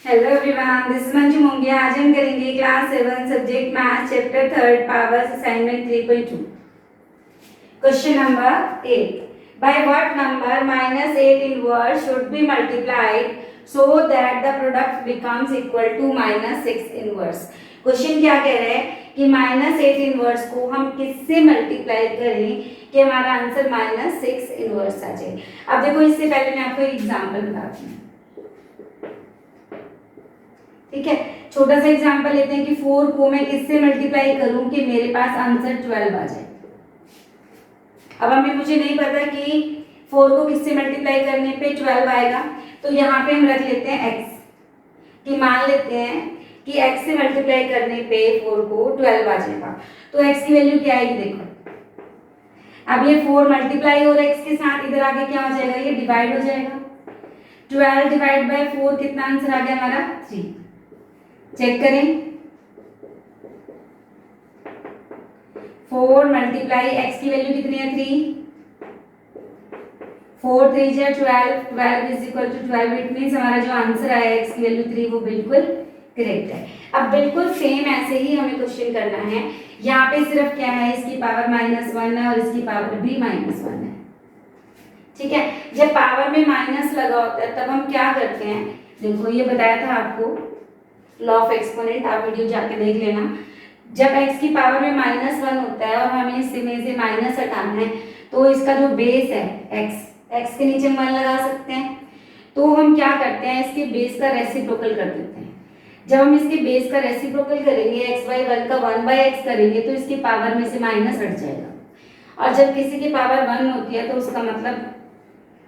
Hello everyone, this is Manju Mongia. आज हम करेंगे class 7 subject math chapter 3 powers assignment 3.2। Question number 8, by what number -8 inverse should be multiplied so that the product becomes equal to -6 inverse. Question क्या कह रहा है कि -8 inverse को हम किससे मल्टीप्लाई करें कि हमारा आंसर -6 इनवर्स आ जाए। अब देखो, इससे पहले मैं आपको एक एग्जांपल बताती हूँ। ठीक है, छोटा सा एग्जांपल लेते हैं कि 4 को मैं किससे मल्टीप्लाई करूं कि मेरे पास आंसर 12 आ जाए। अब हमें मुझे नहीं पता कि 4 को किससे मल्टीप्लाई करने पे 12 आएगा, तो यहाँ पे हम रख लेते हैं x कि मान लेते हैं कि x से मल्टीप्लाई करने पे 4 को 12 आ जाएगा। तो x की वैल्यू क्या आएगी, देखो अब ये 4 मल्टीप्लाई हो रहा है x के साथ, इधर आगे क्या हो जाएगा, ये डिवाइड हो जाएगा। 12 डिवाइड बाय 4 कितना आंसर आ गया हमारा 3। चेक करें, 4 मल्टीप्लाई x की वैल्यू कितनी है 3, 4 3 जा 12, 12 is equal to 12। It means हमारा जो आंसर आया है x की वैल्यू 3 वो बिल्कुल करेक्ट है। अब बिल्कुल सेम ऐसे ही हमें क्वेश्चन करना है। यहाँ पे सिर्फ क्या है, इसकी पावर -1 है और इसकी पावर भी -1 है। ठीक है, जब पावर में माइनस लगा होता है तब हम क्या करते हैं, देखो ये बताया था आपको लॉ ऑफ एक्सपोनेंट, आप वीडियो जाके देख लेना। जब x की पावर में -1 होता है और हमें इसमें से माइनस हटाना है, तो इसका जो बेस है x के नीचे हम 1 लगा सकते हैं। तो हम क्या करते हैं, इसके बेस का रेसिप्रोकल कर देते हैं। जब हम इसके बेस का रेसिप्रोकल करेंगे, x/1 का 1/x करेंगे, तो इसकी पावर में से माइनस हट जाएगा। और जब किसी की पावर 1 होती है तो उसका मतलब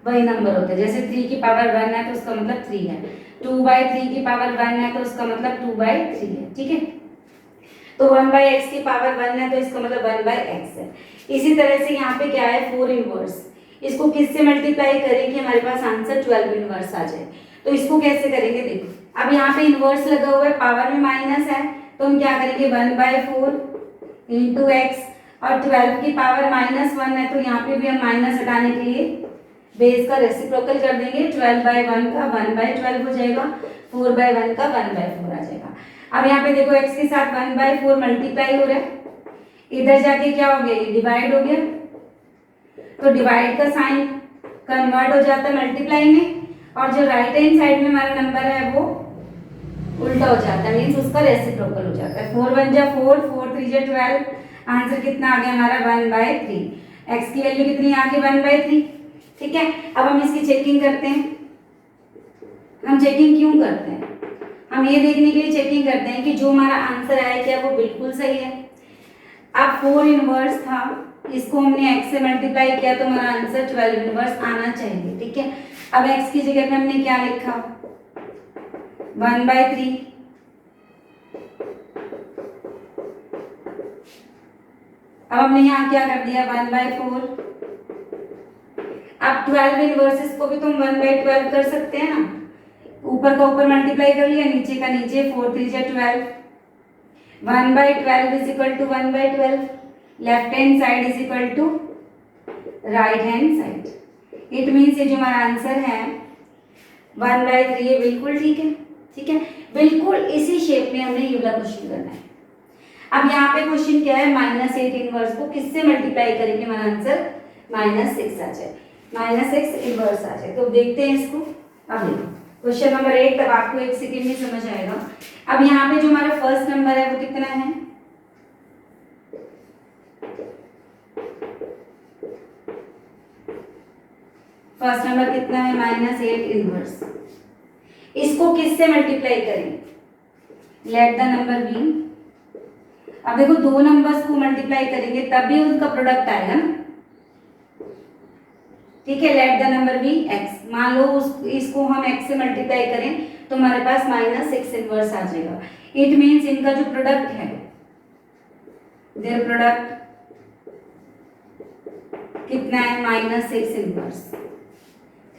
वही नंबर होता है। जैसे 3 की पावर 1 है तो उसका मतलब 3 है, 2/3 की पावर 1 है तो उसका मतलब 2/3 है। ठीक है, तो 1/x की पावर 1 है तो इसका मतलब 1/x है। इसी तरह से यहाँ पे क्या है 4 इनवर्स, इसको किससे मल्टीप्लाई करें कि हमारे पास आंसर 12 इनवर्स आ जाए। तो इसको कैसे करेंगे, देखो अब यहाँ पे इनवर्स लगा हुआ है, पावर में माइनस है, तो हम क्या करेंगे 1/4 इंटू x, और 12 की पावर -1 है तो यहाँ पे भी हम माइनस हटाने के लिए बेस का रेसिप्रोकल कर देंगे। 12/1 का 1/12 हो जाएगा, 4/1 का 1/4 आ जाएगा। अब यहाँ पे देखो x के साथ 1/4 मल्टीप्लाई हो रहा है, इधर जाके क्या हो गया, ये डिवाइड हो गया, तो डिवाइड का साइन कन्वर्ट हो जाता है मल्टीप्लाई में, और जो राइट हैंड साइड में हमारा नंबर है वो उल्टा हो जाता है, मीन्स उसका रेसिप्रोकल हो जाता है। 4 1 जा 4, 4 3 जा 12, आंसर कितना आ गया हमारा 1/3। x की वैल्यू कितनी आ गई 1/3। ठीक है, अब हम इसकी चेकिंग करते हैं। हम चेकिंग क्यों करते हैं, हम ये देखने के लिए चेकिंग करते हैं कि जो हमारा आंसर आया क्या वो बिल्कुल सही है। अब 4 इनवर्स था, इसको हमने x से मल्टीप्लाई किया तो हमारा आंसर 12 इनवर्स आना चाहिए। ठीक है, अब x की जगह पे हमने क्या लिखा 1/3, अब हमने यहाँ क्या कर दिया 1/4। अब 12 इनवर्सेस को भी तुम 1/12 कर सकते हैं ना, ऊपर का ऊपर मल्टीप्लाई कर लिया, नीचे का नीचे, 4 3 जा 12, 1/12 is equal to 1/12, left hand side is equal to right hand side. It means ये जो हमारा आंसर है 1/3, ये बिल्कुल ठीक है। ठीक है, बिल्कुल इसी शेप में हमने ये वाला क्वेश्चन करना है। अब यहाँ पे क्वेश्चन क्या है, -8 इनवर्स को किससे मल्टीप्लाई करेंगे हमारा आंसर -6 आ जाए, -6 इनवर्स आ जाए। तो देखते हैं इसको। अब देखो क्वेश्चन नंबर 8, तब आपको 1 सेकेंड में समझ आएगा। अब यहाँ पे जो हमारा फर्स्ट नंबर है वो कितना है, फर्स्ट नंबर कितना है -8 इनवर्स। इसको किससे मल्टीप्लाई करें, लेट द नंबर बी। अब देखो दो नंबर्स को मल्टीप्लाई करेंगे तभी उनका प्रोडक्ट आएगा ना। ठीक है, let the number be x। मान लो इसको हम x से मल्टीप्लाई करें तो हमारे पास -6 इनवर्स आ जाएगा। इट मींस इनका जो प्रोडक्ट है, देयर प्रोडक्ट कितना है -6 इनवर्स।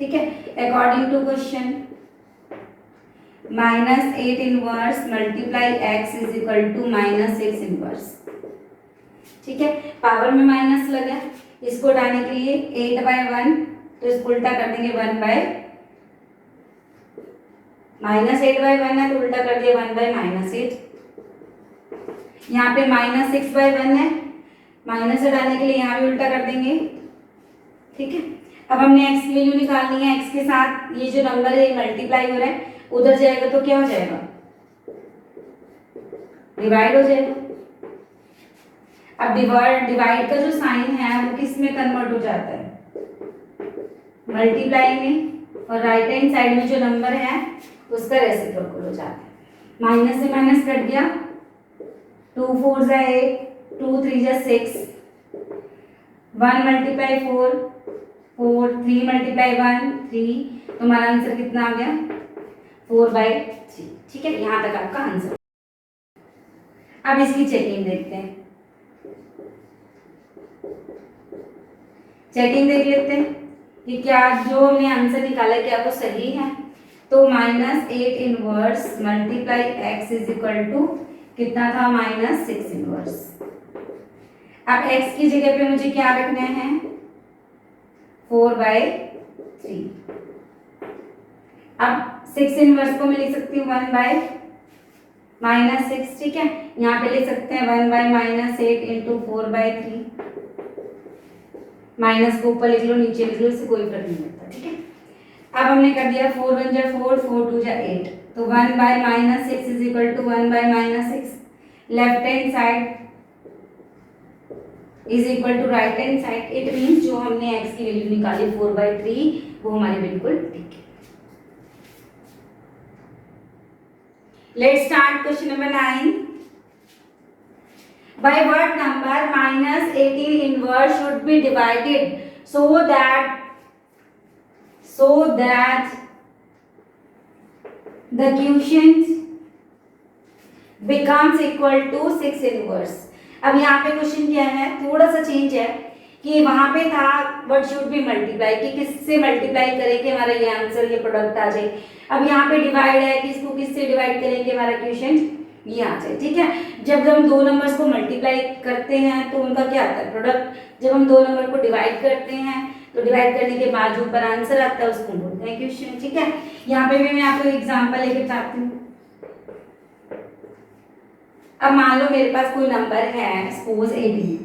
ठीक है, according to question -8 inverse multiply x is equal to -6 inverse. ठीक है, पावर में माइनस लगा, इसको हटाने के लिए 8/1, तो इसको उल्टा कर देंगे 1/, -8/1 है तो उल्टा कर दिया 1/-8। यहाँ पे -6/1 है, माइनस हटाने के लिए यहाँ भी उल्टा कर देंगे। ठीक है, अब हमने x की वैल्यू निकालनी है। x के साथ ये जो नंबर है मल्टीप्लाई हो रहा है, उधर जाएगा तो क्या हो जाएगा, डिवाइड हो जाएगा। अब डिवाइड का जो साइन है वो किस में कन्वर्ट हो जाता है, मल्टीप्लाई में, और राइट हैंड साइड में जो नंबर है उसका रेसिप्रोकल हो जाता है। माइनस से माइनस कट गया, 2 4 जा 8, 2 3 जा 6, 1 मल्टीप्लाई 4 4, 3 मल्टीप्लाई 1 3, तो हमारा आंसर कितना आ गया 4/3। ठीक है, यहाँ तक आपका आंसर। अब इसकी चेकिंग देखते हैं, चेकिंग देख लेते हैं कि क्या जो हमने आंसर निकाला क्या वो सही है। तो -8 inverse multiply x is equal to कितना था, -6 इनवर्स। अब x की जगह पे मुझे क्या रखना है, 4/3। अब 6 इनवर्स को मैं लिख सकती हूँ 1/-6। ठीक है, यहाँ पे लिख सकते हैं 1/-8 इंटू 4/3। माइनस को ऊपर लिख लो नीचे लिख लो, इससे कोई फर्क नहीं पड़ता। ठीक है, अब हमने कर दिया 4 1 जा 4, 4 2 जा 8, तो 1/-6 is equal to 1/-6। Left hand side is equal to right hand side. It means जो हमने x की वैल्यू निकाली 4/3 वो हमारी बिल्कुल ठीक है। Let's start question number 9। By what number -18 inverse should be divided so that the quotient becomes equal to 6 inverse। अब यहाँ पे क्वेश्चन क्या है, थोड़ा सा चेंज है कि वहां पे था व्हाट शुड बी मल्टीप्लाई, कि किससे मल्टीप्लाई करें कि हमारा ये आंसर ये प्रोडक्ट आ जाए। अब यहाँ पे डिवाइड है कि इसको किससे डिवाइड करें कि हमारा क्वोशिएंट ये आ जाए। ठीक है, जब हम दो नंबर्स को मल्टीप्लाई करते हैं तो उनका क्या आता है, प्रोडक्ट। जब हम दो नंबर को डिवाइड करते हैं तो डिवाइड करने के बाद जो ऊपर आंसर आता है उसको बोलते हैं क्वोशिएंट। ठीक है, यहाँ पे भी मैं आपको एग्जांपल लेके बताती हूँ। अब मान लो मेरे पास कोई नंबर है सपोज 18।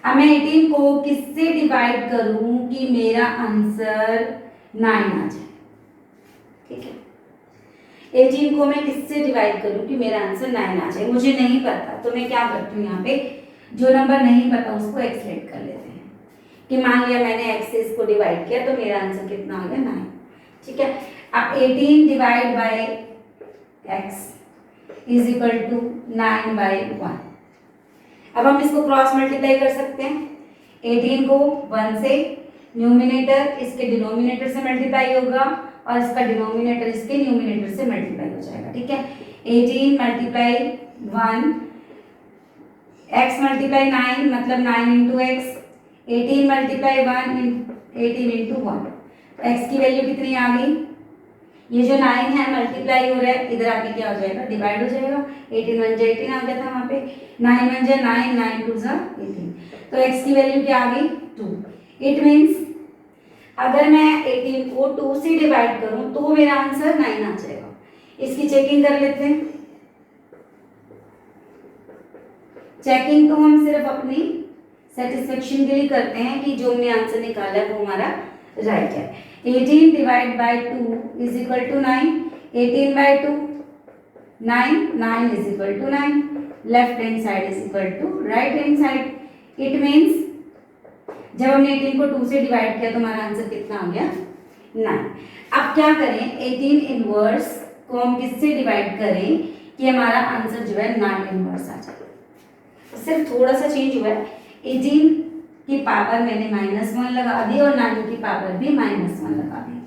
अब मैं 18 को किससे डिवाइड करूं कि मेरा आंसर 9 आ जाए। ठीक है, 18 को मैं किससे डिवाइड करूं कि मेरा आंसर 9 आ जाए, मुझे नहीं पता। तो मैं क्या करती हूँ, यहाँ पे जो नंबर नहीं पता उसको एक्स लेट कर लेते हैं कि मान लिया मैंने एक्स से इसको डिवाइड किया तो मेरा आंसर कितना आ गया 9। ठीक है, अब 18 divide by x is equal to 9/1। अब हम इसको क्रॉस मल्टीप्लाई कर सकते हैं। 18 को 1 से न्यूमिनेटर इसके डिनोमिनेटर से मल्टीप्लाई होगा और इसका डिनोमिनेटर इसके न्यूमिनेटर से मल्टीप्लाई हो जाएगा। ठीक है, 18 मल्टीप्लाई 1 x मल्टीप्लाई 9 मतलब 9 into x. 18 multiply 1 18 into 1, x की वैल्यू कितनी आ गई, ये जो 9 है मल्टीप्लाई हो रहा है इधर आके क्या हो जाएगा, डिवाइड हो जाएगा। 18 1 जा 18 आ गया था वहां पे, 9 1 जा 9, 9 2 जा 18, तो x की वैल्यू क्या आ गई 2। इट मींस अगर मैं 18 को 2 से डिवाइड करूं तो मेरा आंसर 9 आ जाएगा। इसकी चेकिंग कर लेते हैं। चेकिंग तो हम सिर्फ अपनी सेटिस्फेक्शन के लिए करते हैं कि जो हमने आंसर निकाला है वो हमारा राइट है। 18 divide by 2 is equal to 9, 18 by 2 9, 9 is equal to 9, left hand side is equal to right hand side. It means जब हमने 18 को 2 से डिवाइड किया तो हमारा आंसर कितना आ गया 9। अब क्या करें, 18 इनवर्स को हम किससे डिवाइड करें कि हमारा आंसर जो है 9 इनवर्स आ जाए। सिर्फ थोड़ा सा चेंज हुआ है, 18 की पावर मैंने -1 लगा दी और 9 की पावर भी -1 लगा दी।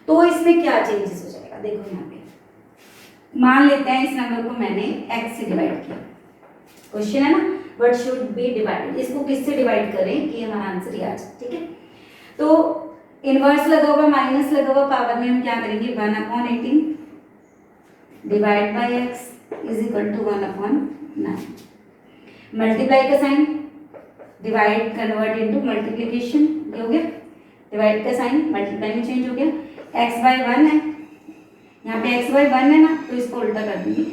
तो इसमें क्या चेंजेस हो जाएगा, देखो यहाँ पे मान लेते हैं इस नंबर को मैंने x से डिवाइड किया। क्वेश्चन है ना व्हाट शुड बी डिवाइडेड, इसको किससे डिवाइड करें कि हमारा आंसर ये आ जाए। ठीक है, तो इनवर्स लगा हुआ माइनस लगा हुआ पावर में हम क्या करेंगे 1/18 divide by x is equal to 1/9। Multiply का sign, divide convert into multiplication, ये हो गया। डिवाइड का साइन मल्टीप्लाई में चेंज हो गया। x/1 है, यहाँ पे एक्स वाई 1 है ना, तो इसको उल्टा कर देंगे,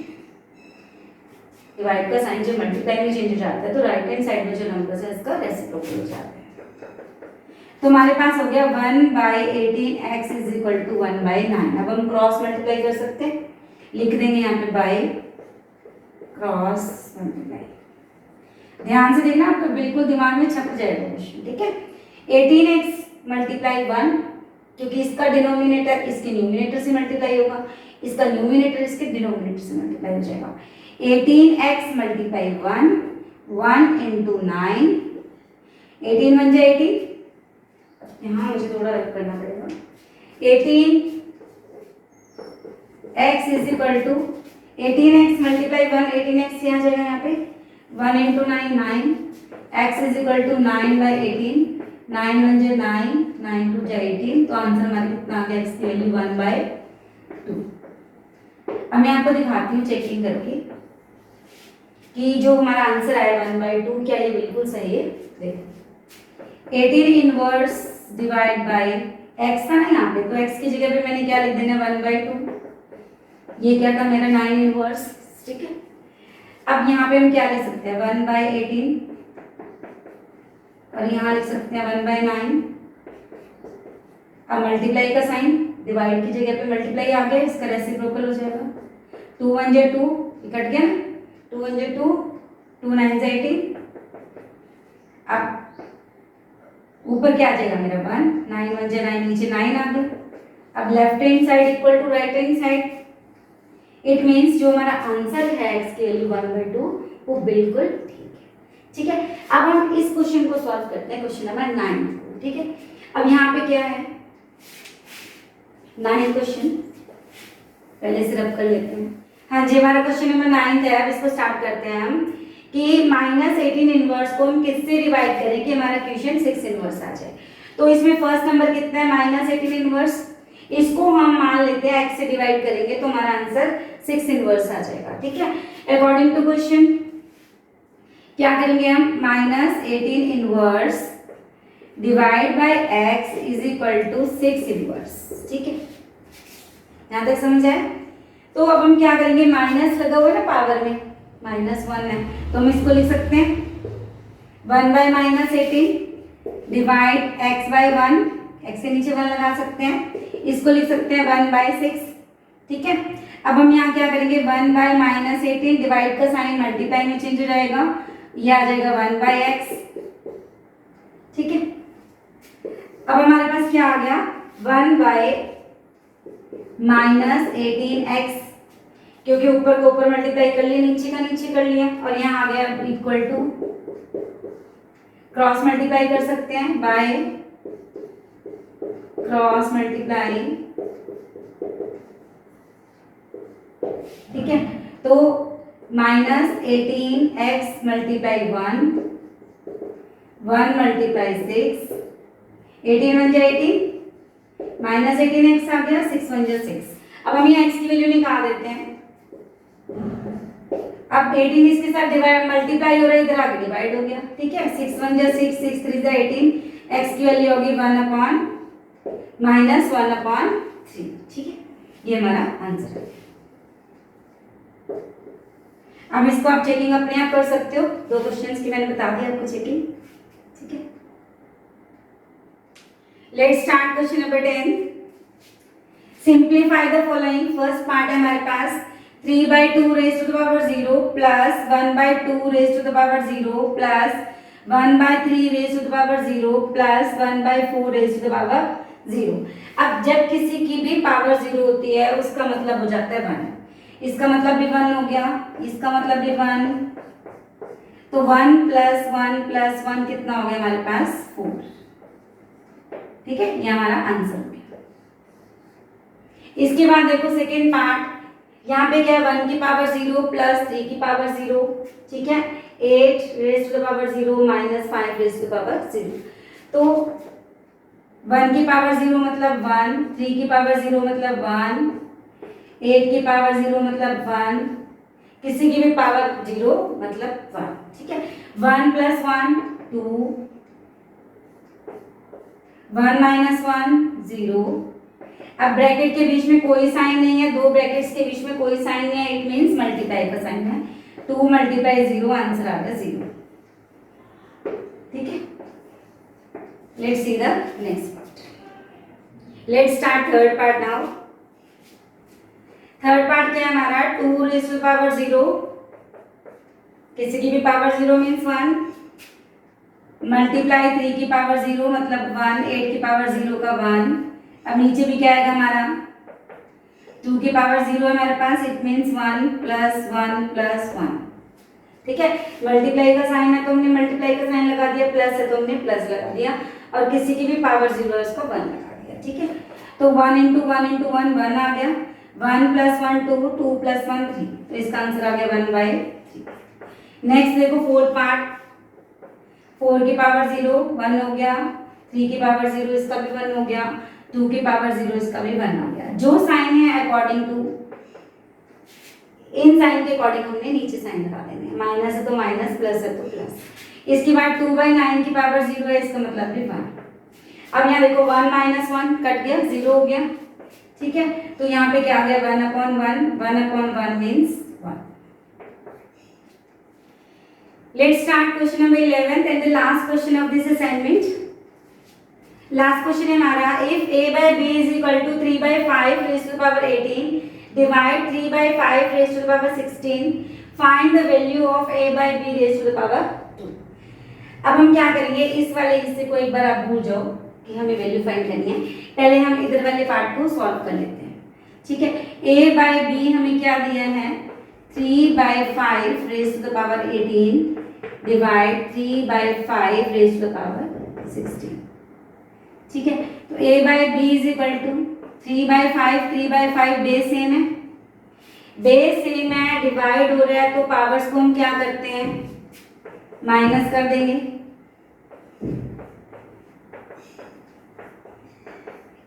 डिवाइड का साइन जब मल्टीप्लाई में चेंज हो जाता है तो राइट हैंड साइड में जो नंबर है इसका रेसिप्रोकल हो जाता है। तो हमारे पास हो गया 1/18x इज इक्वल टू 1/9। अब हम क्रॉस मल्टीप्लाई कर सकते हैं, लिख देंगे यहाँ पे बाय क्रॉस मल्टीप्लाई। ध्यान से देखना, आपको बिल्कुल दिमाग में छप जाएगा क्वेश्चन, ठीक है। 18x मल्टीप्लाई 1, क्योंकि इसका डिनोमिनेटर इसके न्यूमिनेटर से मल्टीप्लाई होगा, इसका न्यूमिनेटर इसके डिनोमिनेटर से मल्टीप्लाई हो जाएगा। 18x मल्टीप्लाई 1, 1 इंटू 9, 18 बन जाए 18, यहाँ मुझे थोड़ा रख करना पड़ेगा। 18x is equal to 18x multiply 1, 18x यहाँ जाएगा यहाँ पे 1 into 9, 9, x is equal to 9/18, 9 बन जाए 9, 9 टू जाए 18, तो आंसर हमारा कितना आ गया, x की वैल्यू 1/2। अब मैं आपको दिखाती हूँ चेकिंग करके कि जो हमारा आंसर आया 1/2 क्या ये बिल्कुल सही है। देखो 18 इनवर्स डिवाइड बाय x था ना यहाँ पे, तो x की जगह पे मैंने क्या लिख देना 1/2, ये क्या था मेरा 9 इनवर्स, ठीक है। अब यहाँ पे हम क्या लिख सकते हैं 1/18 और यहाँ लिख सकते हैं 1/9। अब मल्टीप्लाई का साइन, डिवाइड की जगह पे मल्टीप्लाई आ गया, इसका रेसिप्रोकल हो जाएगा। 2 1 जा 2, कट गया ना, 2 1 जा 2, 2 9 जा 18। अब ऊपर क्या आ जाएगा मेरा 1, 9 1 जा 9, नीचे 9 आ गया। अब left hand side equal to right hand side, it means जो हमारा आंसर है x की वैल्यू 1/2 वो बिल्कुल ठीक है। अब हम इस क्वेश्चन को सॉल्व करते हैं, क्वेश्चन नंबर 9, ठीक है। अब यहाँ पे क्या है 9 क्वेश्चन, पहले से रब कर लेते हैं। हाँ जी, हमारा क्वेश्चन नंबर 9 है। अब इसको स्टार्ट करते हैं हम कि -18 इनवर्स को हम किससे डिवाइड करें कि हमारा क्वेश्चन 6 इनवर्स आ जाए। तो इसमें फर्स्ट नंबर कितना है -18 इनवर्स, इसको हम मान लेते हैं x से डिवाइड करेंगे तो हमारा आंसर 6 इनवर्स आ जाएगा, ठीक है। अकॉर्डिंग टू क्वेश्चन क्या करेंगे हम, -18 inverse divide by x is equal to 6 inverse, ठीक है। यहाँ तक समझ आए। तो अब हम क्या करेंगे, माइनस लगा हुआ है ना पावर में, -1 है तो हम इसको लिख सकते हैं 1/-18 डिवाइड x बाय 1, x के नीचे 1 लगा सकते हैं, इसको लिख सकते हैं 1/6, ठीक है। अब हम यहाँ क्या करेंगे 1/-18 डिवाइड का साइन मल्टीप्लाई में चेंज हो जाएगा, ये आ जाएगा 1/x, ठीक है। अब हमारे पास क्या आ गया 1/-18x, क्योंकि ऊपर को ऊपर मल्टीप्लाई कर लिया, नीचे का नीचे कर लिया, और यहाँ आ गया इक्वल टू क्रॉस मल्टीप्लाई कर सकते हैं बाय क्रॉस मल्टीप्लाई, ठीक है। तो -18x मल्टीप्लाई 1, 1 मल्टीप्लाई 6, 18 बन जाए 18, -18x आ गया, 6 बन जाए 6। अब हम ये x की वैल्यू निकाल देते हैं। अब 18 इसके साथ डिवाइड मल्टीप्लाई हो रहा है, इधर आगे डिवाइड हो गया, ठीक है। 6 1 जा 6, 6 3 जा 18, x की वैल्यू होगी 1/-1/3, ठीक है। ये हमारा आंसर है। अब इसको आप चेकिंग अपने आप कर सकते हो, 2 क्वेश्चंस की मैंने बता दी आपको चेकिंग, ठीक है। Let's start question number 10। Simplify the following. First part है हमारे पास 3/2 raised to the power 0 plus 1/2 raised to the power 0 plus 1/3 raised to the power 0 plus 1/4 raised to the power 0। अब जब किसी की भी पावर 0 होती है उसका मतलब हो जाता है 1, इसका मतलब भी 1 हो गया, इसका मतलब भी 1, तो 1 + 1 + 1 कितना हो गया हमारे पास 4, ठीक है। ये हमारा आंसर हो गया। इसके बाद देखो सेकेंड पार्ट, यहाँ पे क्या है 1 की पावर 0 प्लस 3 की पावर 0, ठीक है। 8 raised to the power 0 minus 5 raised to the power 0। तो 1 की पावर 0 मतलब 1, 3 की पावर 0 मतलब 1, 8 की पावर 0 मतलब 1, किसी की भी पावर 0 मतलब 1, ठीक है। 1 + 1 2, 1 - 1 0। अब ब्रैकेट के बीच में कोई साइन नहीं है, दो ब्रैकेट्स के बीच में कोई साइन नहीं है, इट मींस मल्टीप्लाई का साइन है। 2 मल्टीप्लाई 0, आंसर आ गया 0। ठीक है, let's see the next part. Let's start third part now. Third part क्या है हमारा, 2 रेज़ टू द पावर 0, किसी की भी पावर 0 मीन्स 1, मल्टीप्लाई 3 की पावर 0 मतलब 1, 8 की पावर 0 का 1। अब नीचे भी क्या आएगा हमारा, 2 की पावर 0 है हमारे पास, इट मीन्स 1 प्लस 1 प्लस 1। ठीक है, मल्टीप्लाई का साइन है तो हमने मल्टीप्लाई का साइन लगा दिया, प्लस है तो हमने प्लस लगा दिया, और किसी की भी पावर 0 है उसको 1 लगा दिया। ठीक है, तो 1 इंटू 1 इंटू 1 1 आ गया, 1 प्लस 1 2, 2 प्लस 1 3, तो इसका आंसर आ गया 1/3। नेक्स्ट देखो फोर्थ पार्ट, 4 की पावर 0 1 हो गया, 3 की पावर 0 इसका भी 1 हो गया, 2 की पावर 0 इसका भी 1 हो गया। जो साइन है अकॉर्डिंग टू इन साइन के अकॉर्डिंग हमने नीचे साइन लगा देने हैं, माइनस है तो माइनस, प्लस है तो प्लस। इसके बाद 2/9 की पावर 0 है, इसका मतलब भी 1। अब यहाँ देखो 1 माइनस 1 कट गया, 0 हो गया। ठीक है, तो यहाँ पे क्या आ गया 1/1, 1/1 means 1। Let's start question number 11th and the last question of this assignment. Last question है हमारा, if a by b is equal to 3/5 raised to the power 18, divide 3/5 raised to the power 16, find the value of a by b raised to the power 2। अब हम क्या करेंगे, इस वाले हिस्से को एक बार आप भूल जाओ कि हमें वैल्यू फाइंड करनी है, पहले हम इधर वाले पार्ट को सॉल्व कर लेते हैं। ठीक है, a by b हमें क्या दिया है, 3/5 raised to the power 18 divide 3/5 raise to the power 16। ठीक है, तो a by b is equal to 3/5, 3/5 base same है, बेस सेम है, डिवाइड हो रहा है तो पावर्स को हम क्या करते हैं, माइनस कर देंगे।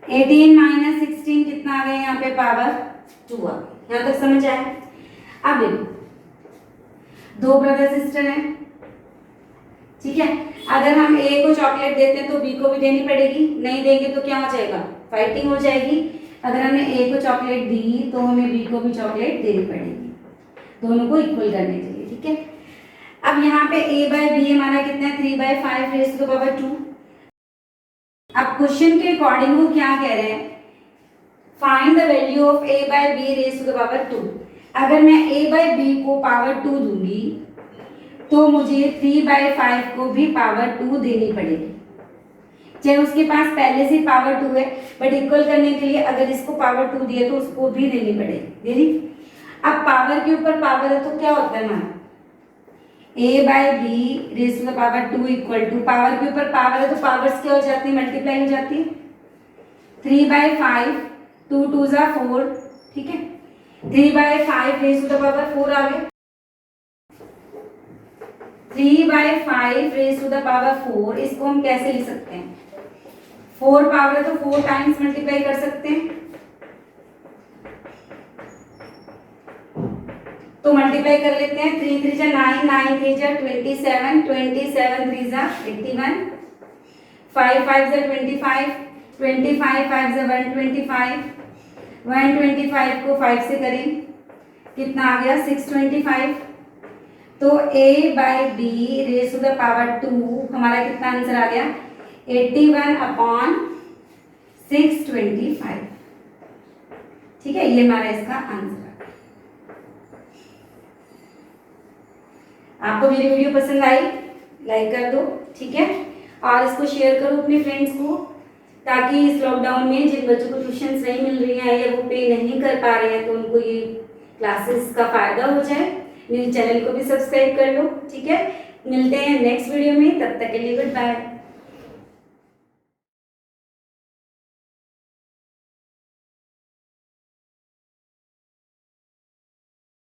18 माइनस 16 कितना आ गया, यहाँ पे पावर 2 आ गई। यहाँ तक समझ आया। अब देखो, दो ब्रदर सिस्टर हैं। ठीक है, अगर हम ए को चॉकलेट देते हैं तो बी को भी देनी पड़ेगी, नहीं देंगे तो क्या हो जाएगा, फाइटिंग हो जाएगी। अगर हमने ए को चॉकलेट दी तो हमें बी को भी चॉकलेट देनी पड़ेगी, दोनों को इक्वल करने के लिए। ठीक है, अब यहाँ पे a बाई बी हमारा कितना है, 3/5 रेज़ टू द पावर 2। अब क्वेश्चन के अकॉर्डिंग वो क्या कह रहे हैं, find the value of a by b raise to the power 2। अगर मैं a बाई बी को पावर 2 दूंगी तो मुझे 3/5 को भी पावर 2 देनी पड़ेगी, चाहे उसके पास पहले से पावर 2 है, बट इक्वल करने के लिए अगर इसको पावर 2 दिया तो उसको भी देनी पड़ेगी। देनी। अब पावर के ऊपर पावर है तो क्या होता है हमारा, a by b raise to the power 2 equal to, power के ऊपर पावर है तो पावर्स क्या हो जाती है, मल्टीप्लाई हो जाती है। 3/5, 2 2 जा 4। ठीक है, 3/5 रेज़ टू द पावर 4 आ गया। 3/5 रेज़ टू द पावर 4, इसको हम कैसे लिख सकते हैं, 4 पावर है तो 4 टाइम्स मल्टीप्लाई कर सकते हैं, तो मल्टीप्लाई कर लेते हैं। 3 3 जा 9, 9 3 जा 27, 27 3 जा 81, 5 5 जा 25, 25 5 जा 125, 125 को 5 से करें कितना आ गया, 625। तो a by b raise to the power 2 हमारा कितना आंसर आ गया, 81/625। ठीक है, ये हमारा इसका आंसर आ गया। आपको मेरी वीडियो पसंद आई, लाइक कर दो। ठीक है, और इसको शेयर करो अपने फ्रेंड्स को, ताकि इस लॉकडाउन में जिन बच्चों को ट्यूशन नहीं मिल रही है या वो पे नहीं कर पा रहे हैं तो उनको ये क्लासेस का फायदा हो जाए। मेरे चैनल को भी सब्सक्राइब कर लो। ठीक है, मिलते हैं नेक्स्ट वीडियो में, तब तक के लिए गुड बाय।